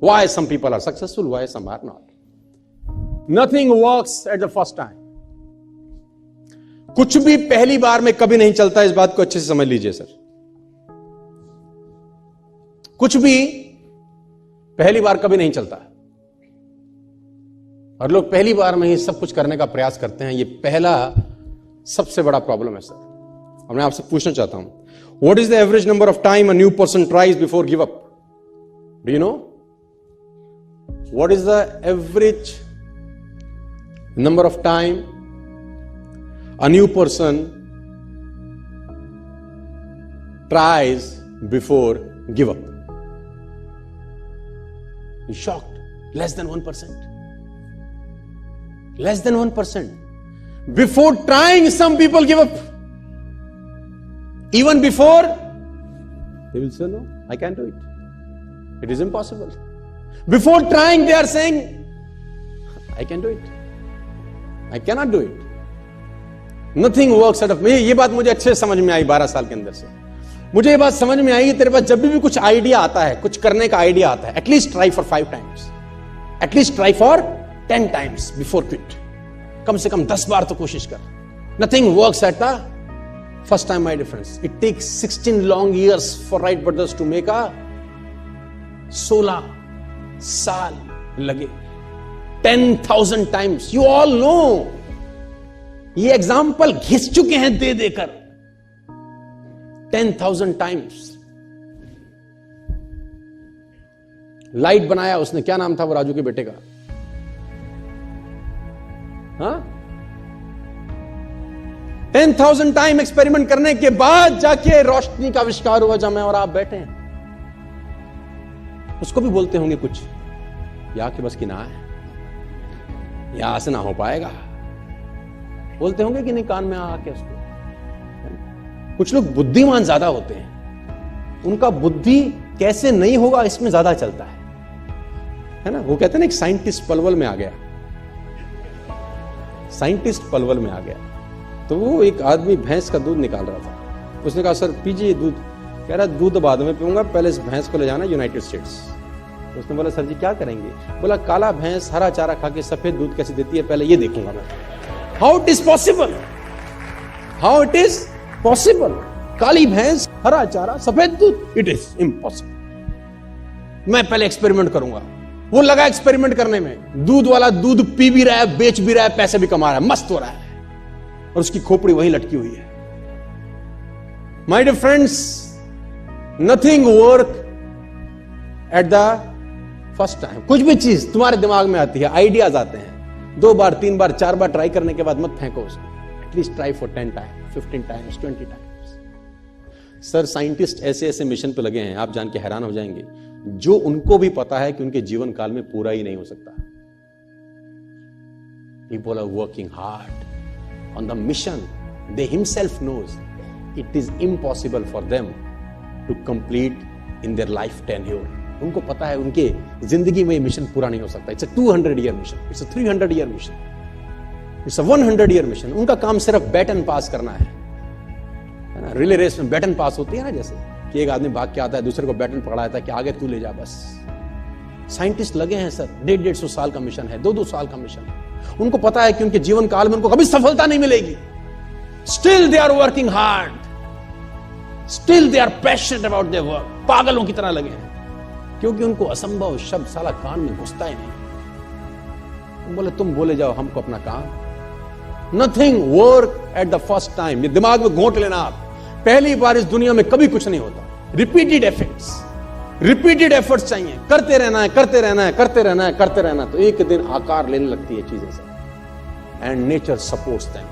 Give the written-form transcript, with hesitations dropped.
Why some people are successful, why some are not. Nothing works at the first time. कुछ भी पहली बार में कभी नहीं चलता, इस बात को अच्छे से समझ लीजिए सर। कुछ भी पहली बार कभी नहीं चलता, और लोग पहली बार में ही सब कुछ करने का प्रयास करते हैं। ये पहला सबसे बड़ा प्रॉब्लम है सर। और मैं आपसे पूछना चाहता हूं, what is the average number of time a new person tries before give up? Do you know what is the average number of time a new person tries before give up? You're shocked. Less than 1%. Less than 1%. Before trying, some people give up. Even before, they will say, no, I can't do it. It is impossible. Before trying, they are saying, I can do it. I cannot do it. Nothing works out of me. ये बात मुझे अच्छे समझ में आई 12 साल के अंदर से। मुझे ये बात समझ में आई कि तेरे पास जब भी कुछ आइडिया आता है, कुछ करने का आइडिया आता है, at least try for 5 times, at least try for 10 times before quit. कम से कम 10 बार तो कोशिश कर। Nothing works at the first time, my difference. It takes 16 long years for Wright brothers to make a 16 साल लगे। 10,000 times. You all know. ये example घिस चुके हैं दे देकर 10,000 times. लाइट बनाया उसने, क्या नाम था वो राजू के बेटे का? हाँ, 10,000 टाइम एक्सपेरिमेंट करने के बाद जाके रोशनी का आविष्कार हुआ, जब मैं और आप बैठे हैं। उसको भी बोलते होंगे कुछ, या कि बस की ना है, यहां से ना हो पाएगा, बोलते होंगे कि नहीं कान में आके उसको। कुछ लोग बुद्धिमान ज्यादा होते हैं, उनका बुद्धि कैसे नहीं होगा इसमें ज्यादा चलता है ना। वो कहते हैं ना, एक साइंटिस्ट पलवल में आ गया, साइंटिस्ट पलवल में आ गया, तो वो एक आदमी भैंस का दूध निकाल रहा था। उसने कहा सर पीजिए दूध। कह रहा दूध बाद में पीऊंगा, पहले इस भैंस को ले जाना यूनाइटेड स्टेट्स। उसने बोला सर जी क्या करेंगे? बोला काला भैंस हरा चारा खा के सफेद दूध कैसे देती है, पहले ये देखूंगा मैं। How it is possible, how it is possible? काली भैंस हरा चारा सफेद दूध, इट इज इम्पॉसिबल। मैं पहले एक्सपेरिमेंट करूंगा। वो लगा एक्सपेरिमेंट करने में, दूध वाला दूध पी भी रहा है, बेच भी रहा है, पैसे भी कमा रहा है, मस्त हो रहा है, और उसकी खोपड़ी वहीं लटकी हुई है। My dear friends, nothing work at the first time. कुछ भी चीज तुम्हारे दिमाग में आती है, आइडियाज आते हैं, 2 बार 3 बार 4 बार ट्राई करने के बाद मत फेंको उसको। At least try for 10 times, 15 times, 20 times। Sir scientist ऐसे ऐसे मिशन पे लगे हैं, आप जान के हैरान हो जाएंगे, जो उनको भी पता है कि उनके जीवन काल में पूरा ही नहीं हो सकता। People are working hard on the mission. They himself knows it is impossible for them to complete in their life tenure. उनको पता है उनके जिंदगी में ये मिशन पूरा नहीं हो सकता। It's a 200-year mission, it's a 300-year mission, it's a 100-year mission. उनका काम सिर्फ बैटन पास करना है ना। रिले रेस में बैटन पास होती है ना, जैसे कि एक आदमी भाग के आता है, दूसरे को बैटन पकड़ाता है कि आगे तू ले जा बस। साइंटिस्ट लगे हैं सर, 150-150 साल का मिशन है, 2-2 साल का मिशन है। उनको पता है कि उनके जीवन काल में उनको कभी सफलता नहीं मिलेगी। Still they are working hard, still they are passionate about their work. पागलों की तरह लगे हैं, क्योंकि उनको असंभव शब्द साला कान में घुसता ही नहीं। बोले तुम बोले जाओ हमको अपना काम। Nothing work at the first time. ये दिमाग में घोंट लेना आप, पहली बार इस दुनिया में कभी कुछ नहीं होता। रिपीटेड एफर्ट्स, रिपीटेड एफर्ट्स चाहिए, करते रहना है, करते रहना है, करते रहना है, करते रहना है, तो एक दिन आकार लेने लगती है चीजें सब। And nature supports them.